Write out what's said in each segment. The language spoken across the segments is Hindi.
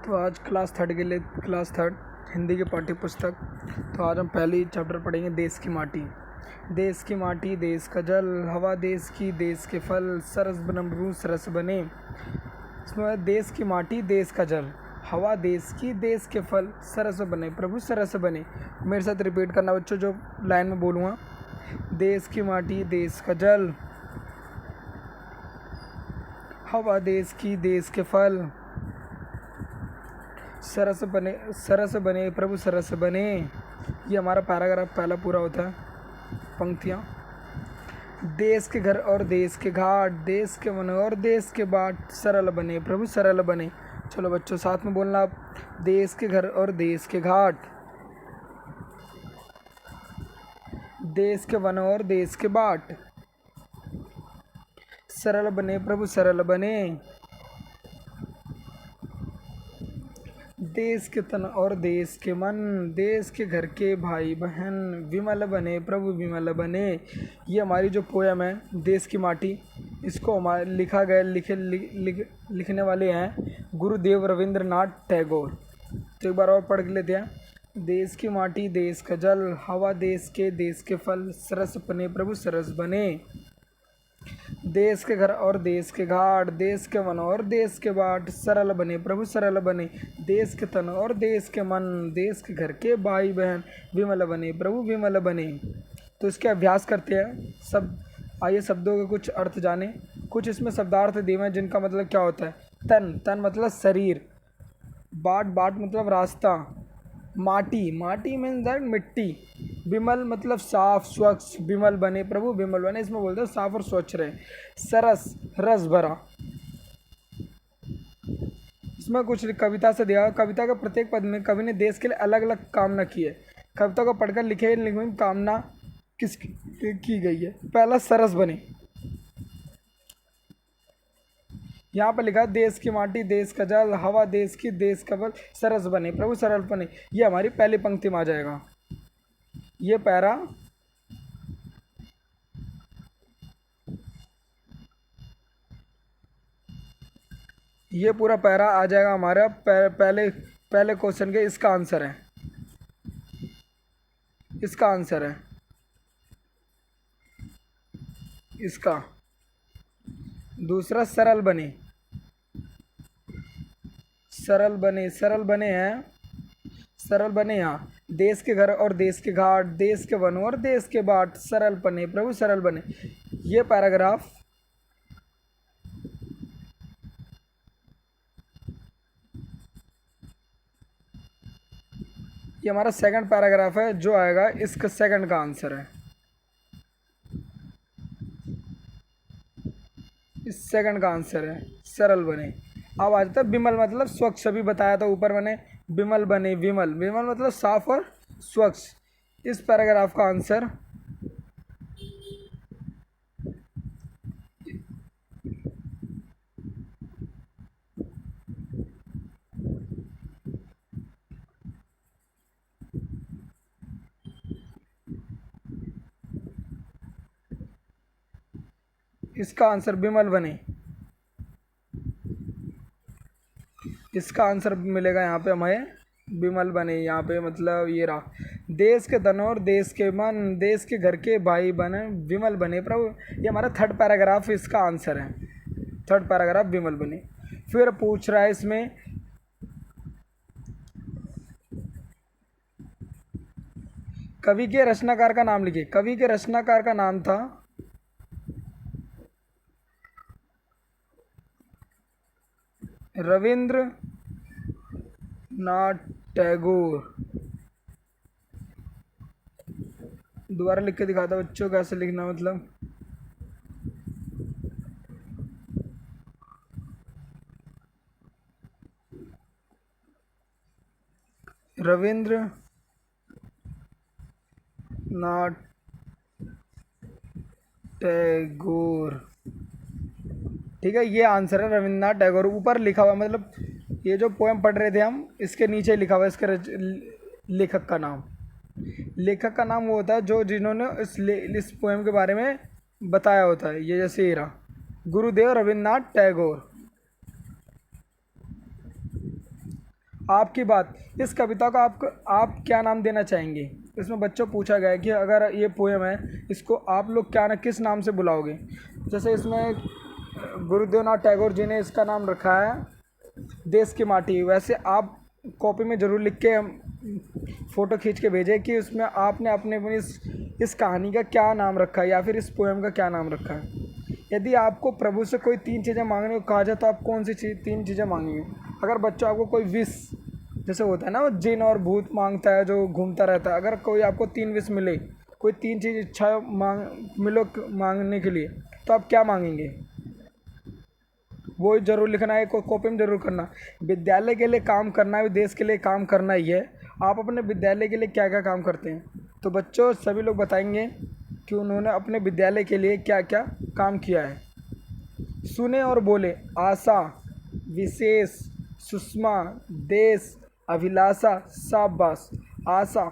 तो आज क्लास थर्ड के लिए क्लास थर्ड हिंदी के पाठ्य पुस्तक। तो आज हम पहली चैप्टर पढ़ेंगे देश की माटी। देश की माटी देश का जल, हवा देश की देश के फल, सरस बनम रू सरस बने। इसमें देश की माटी देश का जल, हवा देश की देश के फल, सरस बने प्रभु सरस बने। मेरे साथ रिपीट करना बच्चों, जो लाइन में बोलूँगा। देश की माटी देश का जल, हवा देश की देश के फल, सरस बने प्रभु सरस बने। ये हमारा पैराग्राफ पहला पूरा होता है, पंक्तियाँ। देश के घर और देश के घाट, देश के वन और देश के बाट, सरल बने प्रभु सरल बने। चलो बच्चों साथ में बोलना आप। देश के घर और देश के घाट, देश के वन और देश के बाट, सरल बने प्रभु सरल बने। देश के तन और देश के मन, देश के घर के भाई बहन, विमल बने प्रभु विमल बने। ये हमारी जो पोयम है देश की माटी, इसको हमारे लिखने वाले हैं गुरुदेव रविंद्रनाथ टैगोर। तो एक बार और पढ़ लेते हैं। देश की माटी देश का जल, हवा देश के फल, सरस बने प्रभु सरस बने। देश के घर और देश के घाट, देश के वन और देश के बाट, सरल बने प्रभु सरल बने। देश के तन और देश के मन, देश के घर के भाई बहन, विमल बने प्रभु विमल बने। तो इसके अभ्यास करते हैं सब। आइए शब्दों के कुछ अर्थ जाने। कुछ इसमें शब्दार्थ दिए हैं जिनका मतलब क्या होता है। तन, तन मतलब शरीर। बाट, बाट मतलब रास्ता। माटी, माटी मीन्स दैट मिट्टी। विमल मतलब साफ स्वच्छ, विमल बने प्रभु विमल बने। इसमें बोलते हैं साफ और स्वच्छ रहे। सरस, रस भरा। इसमें कुछ कविता से दिया। कविता के प्रत्येक पद में कवि ने देश के लिए अलग अलग कामना की है। कविता को पढ़कर लिखे कामना किसकी की गई है। पहला सरस बने, यहाँ पर लिखा देश की माटी देश का जल, हवा देश की देश का बल, सरस बने प्रभु सरल बने। ये हमारी पहली पंक्ति में आ जाएगा। ये पैरा ये पूरा पैरा आ जाएगा हमारा पहले क्वेश्चन के। इसका आंसर है, इसका आंसर है इसका। दूसरा सरल बने, सरल बने, सरल बने हैं, सरल बने। यहाँ देश के घर और देश के घाट, देश के वन और देश के बाट, सरल बने प्रभु सरल बने। ये पैराग्राफ ये हमारा सेकंड पैराग्राफ है, जो आएगा इसका सेकंड का आंसर है। इस सेकंड का आंसर है सरल बने। अब आ जाता है विमल मतलब स्वच्छ। अभी बताया था ऊपर मैंने, विमल बने, विमल, विमल मतलब साफ और स्वच्छ। इस पैराग्राफ का आंसर इसका आंसर विमल बने। इसका आंसर मिलेगा यहाँ पे हमें विमल बने। यहाँ पे मतलब ये रहा, देश के धन और देश के मन, देश के घर के भाई बने, विमल बने प्रभु। ये हमारा थर्ड पैराग्राफ, इसका आंसर है थर्ड पैराग्राफ विमल बने। फिर पूछ रहा है इसमें कवि के रचनाकार का नाम लिखिए। कवि के रचनाकार का नाम था रविंद्रनाथ टैगोर। दोबारा लिख के दिखाता बच्चों कैसे लिखना। मतलब रविंद्रनाथ टैगोर, ठीक है। ये आंसर है रविंद्रनाथ टैगोर। ऊपर लिखा हुआ मतलब ये जो पोएम पढ़ रहे थे हम, इसके नीचे लिखा हुआ इसके लेखक का नाम। लेखक का नाम वो होता है जो जिन्होंने इस पोएम के बारे में बताया होता है। ये जैसे ये रहा, गुरुदेव रविंद्रनाथ टैगोर। आपकी बात। इस कविता को आप क्या नाम देना चाहेंगे? इसमें बच्चों पूछा गया है कि अगर ये पोएम है, इसको आप लोग क्या ना किस नाम से बुलाओगे। जैसे इसमें गुरुदेवनाथ टैगोर जी ने इसका नाम रखा है देश की माटी। वैसे आप कॉपी में ज़रूर लिख के फ़ोटो खींच के भेजें कि उसमें आपने अपने इस कहानी का क्या नाम रखा है या फिर इस पोएम का क्या नाम रखा है। यदि आपको प्रभु से कोई 3 चीज़ें मांगने को कहा जाए तो आप कौन सी 3 चीज़ें मांगेंगे? अगर बच्चों आपको कोई विश, जैसे होता है ना वो जिन और भूत मांगता है जो घूमता रहता है, अगर कोई आपको 3 विश मिले, कोई 3 चीज़ इच्छा मांगने के लिए, तो आप क्या मांगेंगे? वो ज़रूर लिखना है, कॉपी में ज़रूर करना। विद्यालय के लिए काम करना है, देश के लिए काम करना ही है। आप अपने विद्यालय के लिए क्या क्या काम करते हैं? तो बच्चों सभी लोग बताएंगे कि उन्होंने अपने विद्यालय के लिए क्या क्या काम किया है। सुने और बोले। आशा, विशेष, सुषमा, देश, अभिलाषा, शाबाश। आशा,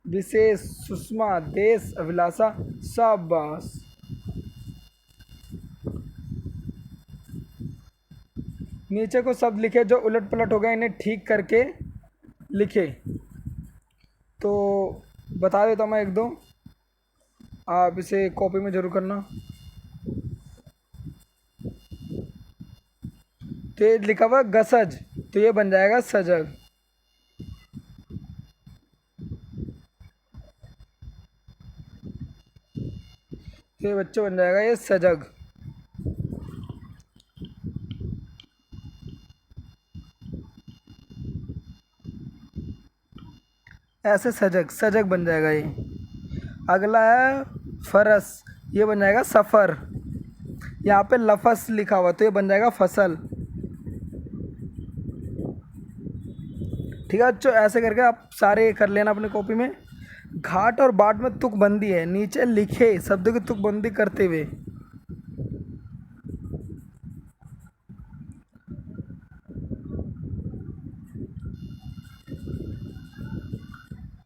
विशेष, सुषमा, देश, अभिलाषा, शाबाश। नीचे को शब्द लिखे जो उलट पलट हो गए, इन्हें ठीक करके लिखे। तो बता देता हूँ मैं 1-2, आप इसे कॉपी में जरूर करना। तो ये लिखा हुआ गसज, तो ये बन जाएगा सजग। तो ये बच्चों बन जाएगा ये सजग। ऐसे सजग, सजग बन जाएगा ये। अगला है फरस, ये बन जाएगा सफ़र। यहाँ पे लफस लिखा हुआ तो ये बन जाएगा फसल। ठीक है बच्चों, ऐसे करके आप सारे कर लेना अपनी कॉपी में। घाट और बाट में तुकबंदी है, नीचे लिखे शब्दों की तुकबंदी करते हुए।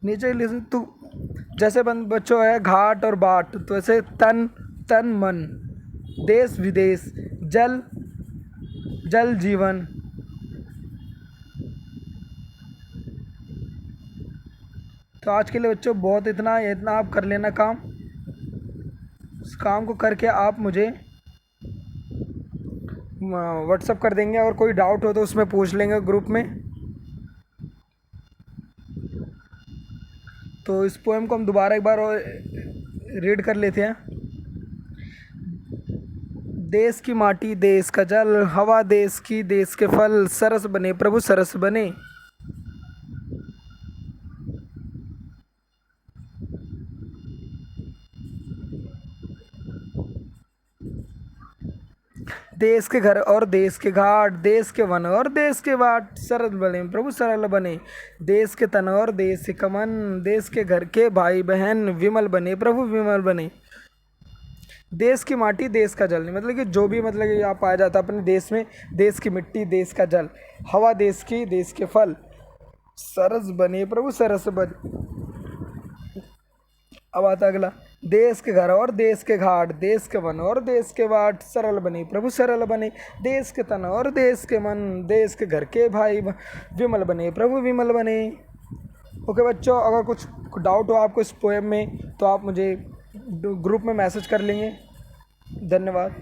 नीचे लिखे तु, जैसे बच्चों है घाट और बाट, तो ऐसे तन, तन मन, देश विदेश, जल, जल जीवन। तो आज के लिए बच्चों बहुत इतना आप कर लेना काम। इस काम को करके आप मुझे व्हाट्सअप कर देंगे, और कोई डाउट हो तो उसमें पूछ लेंगे ग्रुप में। तो इस पोएम को हम दोबारा एक बार रीड कर लेते हैं। देश की माटी देश का जल, हवा देश की देश के फल, सरस बने प्रभु सरस बने। देश के घर और देश के घाट, देश के वन और देश के बाट, सरल बने प्रभु सरल बने। देश के तन और देश के कमन, देश के घर के भाई बहन, विमल बने प्रभु विमल बने। देश की माटी देश का जल, मतलब कि जो भी मतलब कि यहाँ पाया जाता है अपने देश में, देश की मिट्टी देश का जल, हवा देश की देश के फल, सरस बने प्रभु सरस बने। अब आता अगला। देश के घर और देश के घाट, देश के वन और देश के बाट, सरल बने प्रभु सरल बने। देश के तन और देश के मन, देश के घर के भाई विमल बने प्रभु विमल बने। ओके बच्चों, अगर कुछ डाउट हो आपको इस पोएम में तो आप मुझे ग्रुप में मैसेज कर लेंगे। धन्यवाद।